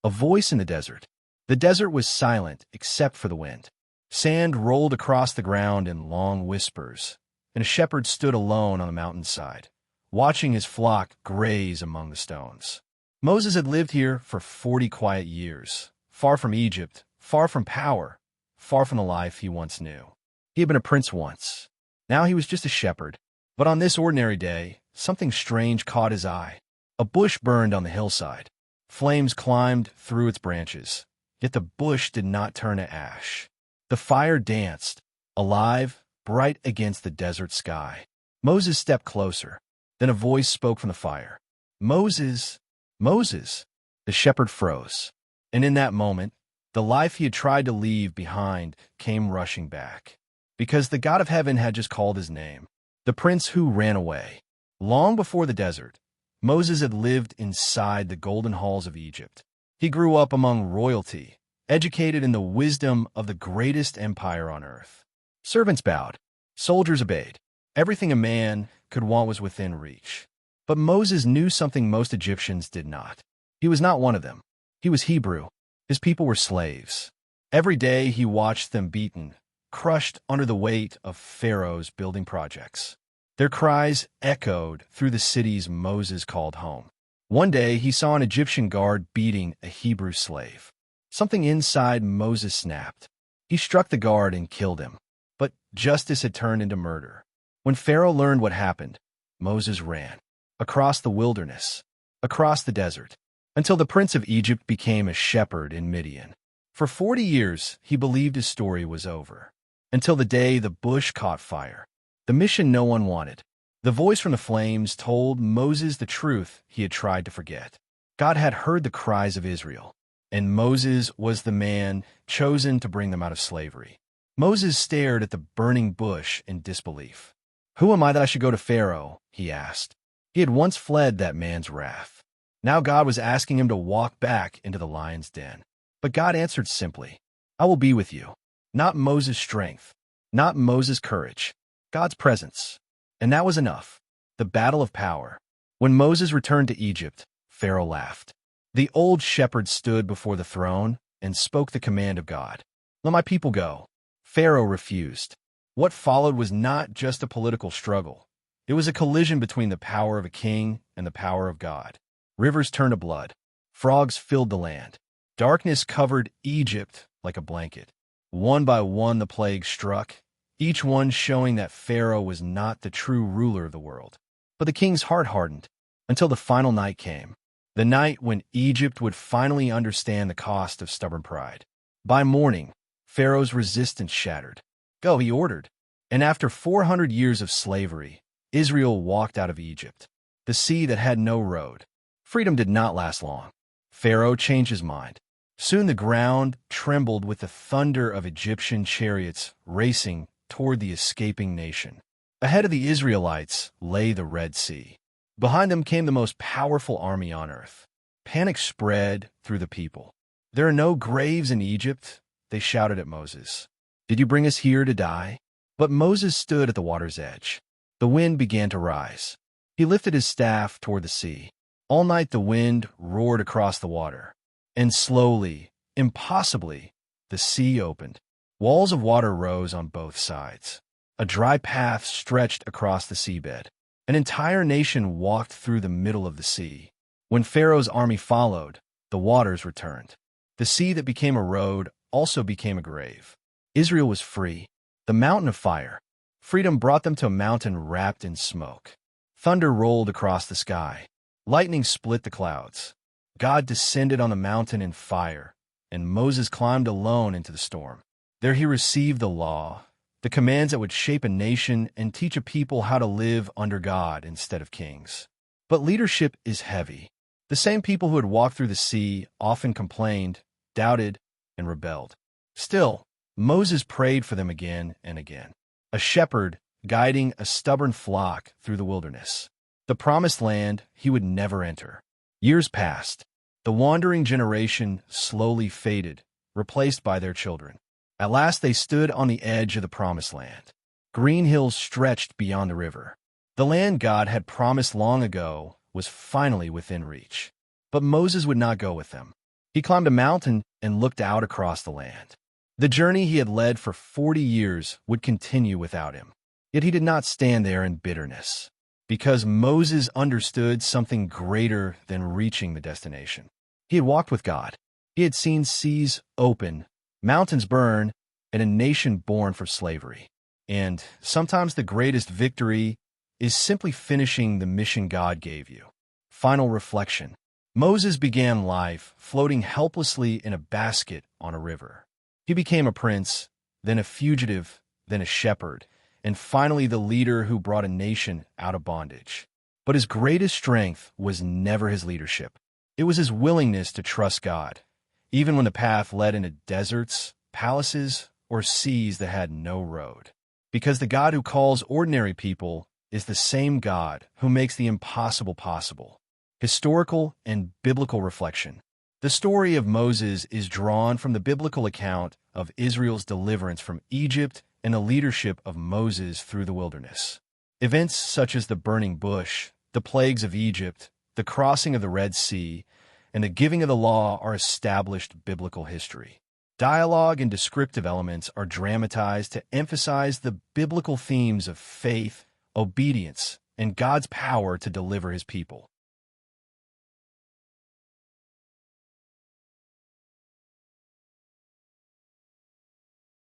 A voice in the desert. The desert was silent except for the wind. Sand rolled across the ground in long whispers, and a shepherd stood alone on the mountainside, watching his flock graze among the stones. Moses had lived here for 40 quiet years, far from Egypt, far from power, far from the life he once knew. He had been a prince once. Now he was just a shepherd. But on this ordinary day, something strange caught his eye. A bush burned on the hillside. Flames climbed through its branches, yet the bush did not turn to ash. The fire danced, alive, bright against the desert sky. Moses stepped closer. Then a voice spoke from the fire. "Moses, Moses!" The shepherd froze. And in that moment, the life he had tried to leave behind came rushing back. Because the God of heaven had just called his name. The prince who ran away. Long before the desert, Moses had lived inside the golden halls of Egypt. He grew up among royalty, educated in the wisdom of the greatest empire on earth. Servants bowed. Soldiers obeyed. Everything a man could want was within reach. But Moses knew something most Egyptians did not. He was not one of them. He was Hebrew. His people were slaves. Every day he watched them beaten, crushed under the weight of Pharaoh's building projects. Their cries echoed through the cities Moses called home. One day he saw an Egyptian guard beating a Hebrew slave. Something inside Moses snapped. He struck the guard and killed him. But justice had turned into murder. When Pharaoh learned what happened, Moses ran. Across the wilderness, across the desert, until the prince of Egypt became a shepherd in Midian. For 40 years, he believed his story was over. Until the day the bush caught fire. The mission no one wanted. The voice from the flames told Moses the truth he had tried to forget. God had heard the cries of Israel, and Moses was the man chosen to bring them out of slavery. Moses stared at the burning bush in disbelief. "Who am I that I should go to Pharaoh?" he asked. He had once fled that man's wrath. Now God was asking him to walk back into the lion's den. But God answered simply, "I will be with you." Not Moses' strength, not Moses' courage, God's presence. And that was enough. The battle of power. When Moses returned to Egypt, Pharaoh laughed. The old shepherd stood before the throne and spoke the command of God. "Let my people go." Pharaoh refused. What followed was not just a political struggle. It was a collision between the power of a king and the power of God. Rivers turned to blood. Frogs filled the land. Darkness covered Egypt like a blanket. One by one the plagues struck, each one showing that Pharaoh was not the true ruler of the world. But the king's heart hardened until the final night came. The night when Egypt would finally understand the cost of stubborn pride. By morning, Pharaoh's resistance shattered. "Go," he ordered. And after 400 years of slavery, Israel walked out of Egypt, the sea that had no road. Freedom did not last long. Pharaoh changed his mind. Soon the ground trembled with the thunder of Egyptian chariots racing toward the escaping nation. Ahead of the Israelites lay the Red Sea. Behind them came the most powerful army on earth. Panic spread through the people. "There are no graves in Egypt," they shouted at Moses. "Did you bring us here to die?" But Moses stood at the water's edge. The wind began to rise. He lifted his staff toward the sea. All night the wind roared across the water. And slowly, impossibly, the sea opened. Walls of water rose on both sides. A dry path stretched across the seabed. An entire nation walked through the middle of the sea. When Pharaoh's army followed, the waters returned. The sea that became a road also became a grave. Israel was free. The mountain of fire. Freedom brought them to a mountain wrapped in smoke. Thunder rolled across the sky. Lightning split the clouds. God descended on the mountain in fire, and Moses climbed alone into the storm. There he received the law, the commands that would shape a nation and teach a people how to live under God instead of kings. But leadership is heavy. The same people who had walked through the sea often complained, doubted, and rebelled. Still, Moses prayed for them again and again. A shepherd guiding a stubborn flock through the wilderness. The promised land he would never enter. Years passed. The wandering generation slowly faded, replaced by their children. At last they stood on the edge of the promised land. Green hills stretched beyond the river. The land God had promised long ago was finally within reach. But Moses would not go with them. He climbed a mountain and looked out across the land. The journey he had led for 40 years would continue without him. Yet he did not stand there in bitterness, because Moses understood something greater than reaching the destination. He had walked with God. He had seen seas open, mountains burn, and a nation born for slavery. And sometimes the greatest victory is simply finishing the mission God gave you. Final reflection. Moses began life floating helplessly in a basket on a river. He became a prince, then a fugitive, then a shepherd, and finally the leader who brought a nation out of bondage. But his greatest strength was never his leadership. It was his willingness to trust God, even when the path led into deserts, palaces, or seas that had no road. Because the God who calls ordinary people is the same God who makes the impossible possible. Historical and biblical reflection. The story of Moses is drawn from the biblical account of Israel's deliverance from Egypt and the leadership of Moses through the wilderness. Events such as the burning bush, the plagues of Egypt, the crossing of the Red Sea, and the giving of the law are established biblical history. Dialogue and descriptive elements are dramatized to emphasize the biblical themes of faith, obedience, and God's power to deliver his people.